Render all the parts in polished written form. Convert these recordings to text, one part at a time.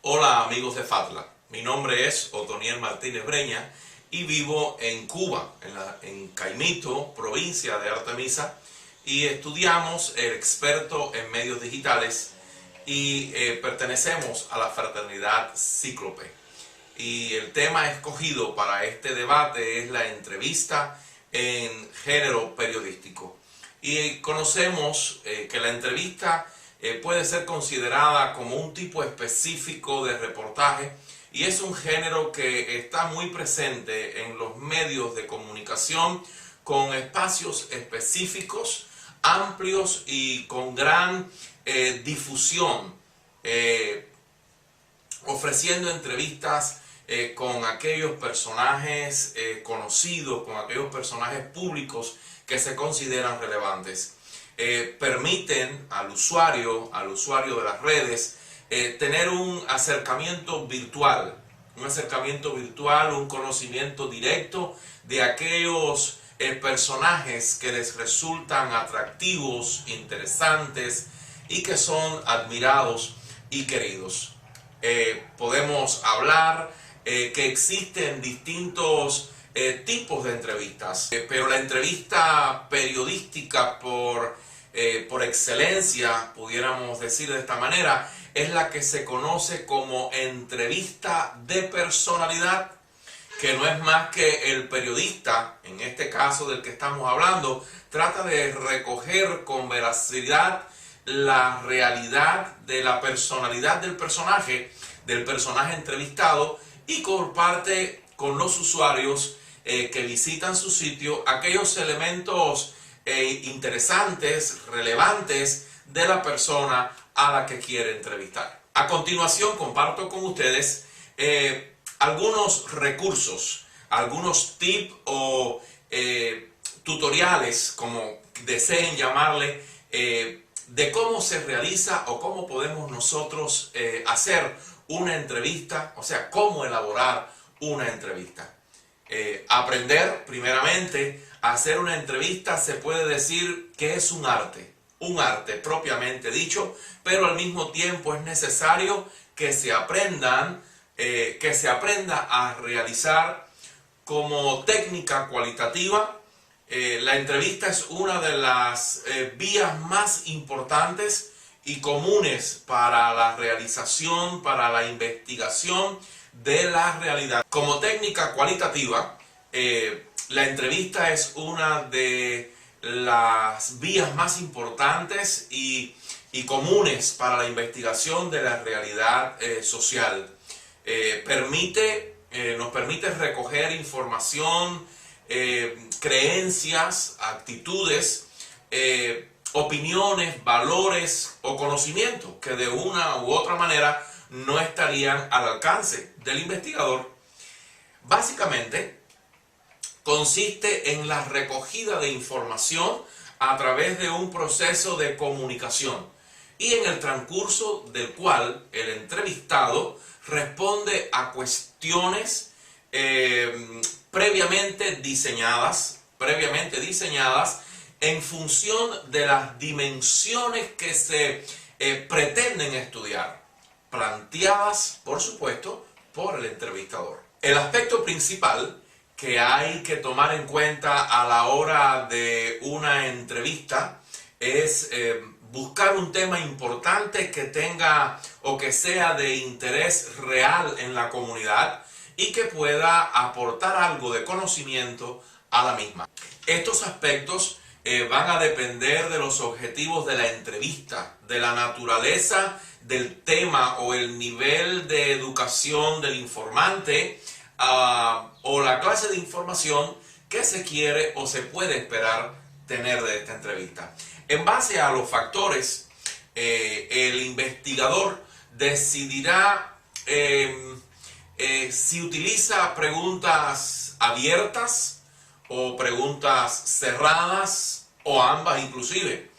Hola amigos de FATLA, mi nombre es Otoniel Martínez Breña y vivo en Cuba, en Caimito, provincia de Artemisa, y estudiamos el experto en medios digitales y pertenecemos a la fraternidad Cíclope. Y el tema escogido para este debate es la entrevista en género periodístico. Y conocemos que la entrevista puede ser considerada como un tipo específico de reportaje y es un género que está muy presente en los medios de comunicación con espacios específicos, amplios y con gran difusión, ofreciendo entrevistas con aquellos personajes conocidos, con aquellos personajes públicos que se consideran relevantes. Permiten al usuario de las redes, tener un acercamiento virtual, un conocimiento directo de aquellos personajes que les resultan atractivos, interesantes y que son admirados y queridos. Podemos hablar que existen distintos tipos de entrevistas, pero la entrevista periodística por excelencia, pudiéramos decir de esta manera, es la que se conoce como entrevista de personalidad, que no es más que el periodista, en este caso del que estamos hablando, trata de recoger con veracidad la realidad de la personalidad del personaje entrevistado, y comparte con los usuarios que visitan su sitio aquellos elementos interesantes, relevantes de la persona a la que quiere entrevistar. A continuación comparto con ustedes algunos recursos, algunos tips o tutoriales, como deseen llamarle, de cómo se realiza o cómo podemos nosotros hacer una entrevista, o sea, cómo elaborar una entrevista. Aprender primeramente a hacer una entrevista se puede decir que es un arte propiamente dicho, pero al mismo tiempo es necesario que se aprenda a realizar como técnica cualitativa. La entrevista es una de las vías más importantes y comunes para la realización, para la investigación de la realidad. Como técnica cualitativa, la entrevista es una de las vías más importantes y comunes para la investigación de la realidad social. Nos permite recoger información, creencias, actitudes, opiniones, valores o conocimientos que de una u otra manera no estarían al alcance del investigador. Básicamente, consiste en la recogida de información a través de un proceso de comunicación y en el transcurso del cual el entrevistado responde a cuestiones previamente diseñadas en función de las dimensiones que se pretenden estudiar, planteadas, por supuesto, por el entrevistador. El aspecto principal que hay que tomar en cuenta a la hora de una entrevista es buscar un tema importante que tenga o que sea de interés real en la comunidad y que pueda aportar algo de conocimiento a la misma. Estos aspectos van a depender de los objetivos de la entrevista, de la naturaleza del tema o el nivel de educación del informante, o la clase de información que se quiere o se puede esperar tener de esta entrevista. En base a los factores, el investigador decidirá si utiliza preguntas abiertas o preguntas cerradas o ambas inclusive.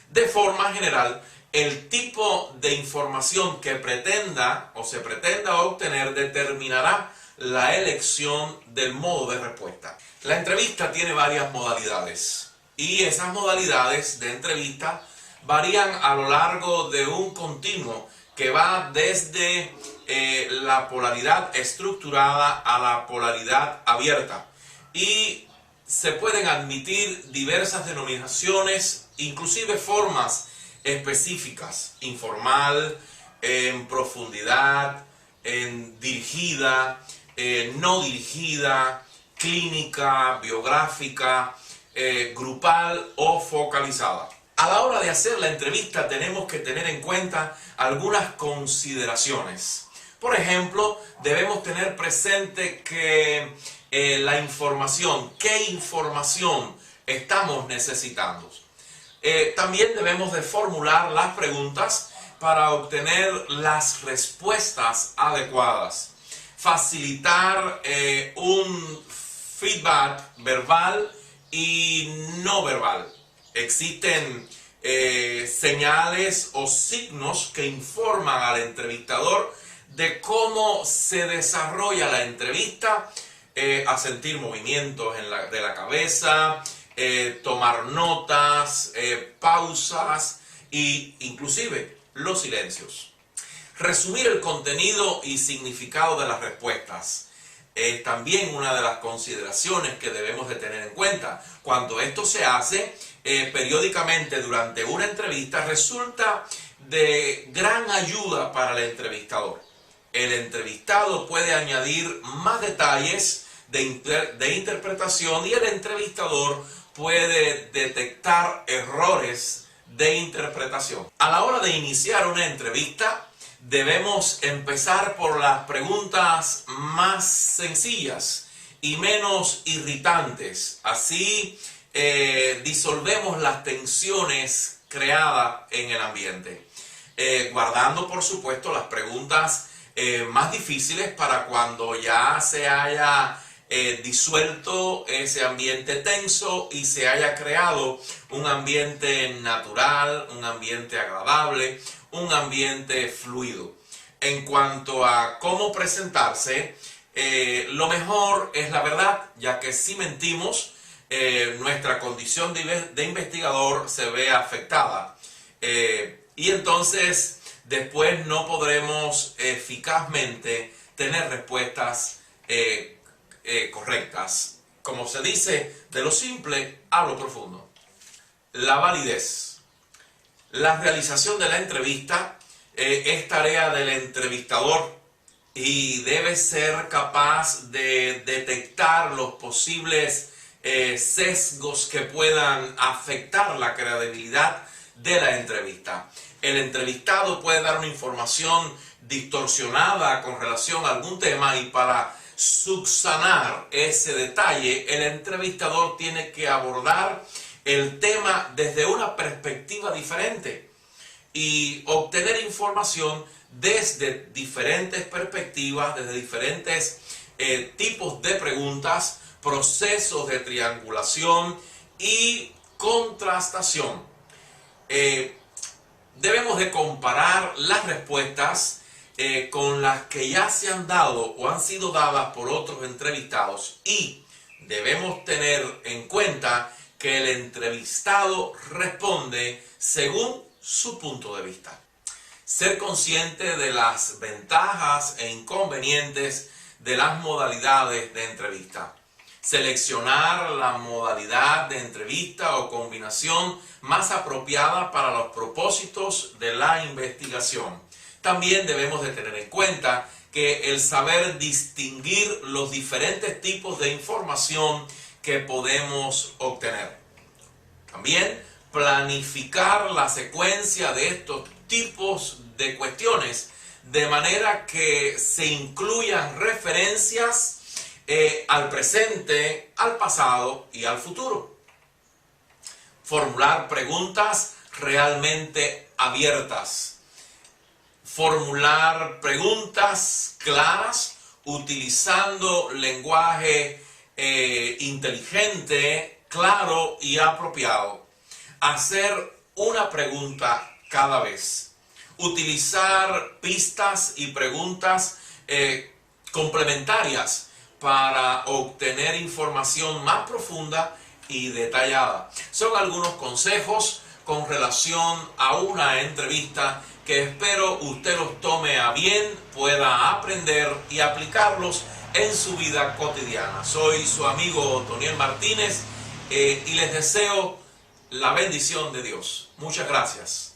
De forma general, el tipo de información que pretenda o se pretenda obtener determinará la elección del modo de respuesta. La entrevista tiene varias modalidades y esas modalidades de entrevista varían a lo largo de un continuo que va desde la polaridad estructurada a la polaridad abierta. Y se pueden admitir diversas denominaciones, inclusive formas específicas: informal, en profundidad, en dirigida, no dirigida, clínica, biográfica, grupal o focalizada. A la hora de hacer la entrevista tenemos que tener en cuenta algunas consideraciones. Por ejemplo, debemos tener presente que la información, qué información estamos necesitando. También debemos de formular las preguntas para obtener las respuestas adecuadas. Facilitar un feedback verbal y no verbal. Existen señales o signos que informan al entrevistador de cómo se desarrolla la entrevista, a sentir movimientos de la cabeza, tomar notas, pausas e inclusive los silencios. Resumir el contenido y significado de las respuestas es también una de las consideraciones que debemos de tener en cuenta. Cuando esto se hace periódicamente durante una entrevista, resulta de gran ayuda para el entrevistador. El entrevistado puede añadir más detalles de interpretación y el entrevistador puede detectar errores de interpretación. A la hora de iniciar una entrevista, debemos empezar por las preguntas más sencillas y menos irritantes. Así disolvemos las tensiones creadas en el ambiente. Guardando, por supuesto, las preguntas más difíciles para cuando ya se haya disuelto ese ambiente tenso y se haya creado un ambiente natural, un ambiente agradable, un ambiente fluido. En cuanto a cómo presentarse, lo mejor es la verdad, ya que si mentimos, nuestra condición de investigador se ve afectada. Y entonces después no podremos eficazmente tener respuestas correctas. Como se dice, de lo simple a lo profundo. La validez. La realización de la entrevista es tarea del entrevistador y debe ser capaz de detectar los posibles sesgos que puedan afectar la credibilidad de la entrevista. El entrevistado puede dar una información distorsionada con relación a algún tema y para subsanar ese detalle, el entrevistador tiene que abordar el tema desde una perspectiva diferente y obtener información desde diferentes perspectivas, desde diferentes tipos de preguntas, procesos de triangulación y contrastación. Debemos de comparar las respuestas con las que ya se han dado o han sido dadas por otros entrevistados y debemos tener en cuenta que el entrevistado responde según su punto de vista. Ser consciente de las ventajas e inconvenientes de las modalidades de entrevista. Seleccionar la modalidad de entrevista o combinación más apropiada para los propósitos de la investigación. También debemos de tener en cuenta que el saber distinguir los diferentes tipos de información que podemos obtener. También planificar la secuencia de estos tipos de cuestiones de manera que se incluyan referencias al presente, al pasado y al futuro. Formular preguntas realmente abiertas. Formular preguntas claras utilizando lenguaje inteligente, claro y apropiado. Hacer una pregunta cada vez. Utilizar pistas y preguntas complementarias para obtener información más profunda y detallada. Son algunos consejos con relación a una entrevista que espero usted los tome a bien, pueda aprender y aplicarlos en su vida cotidiana. Soy su amigo Toniel Martínez y les deseo la bendición de Dios. Muchas gracias.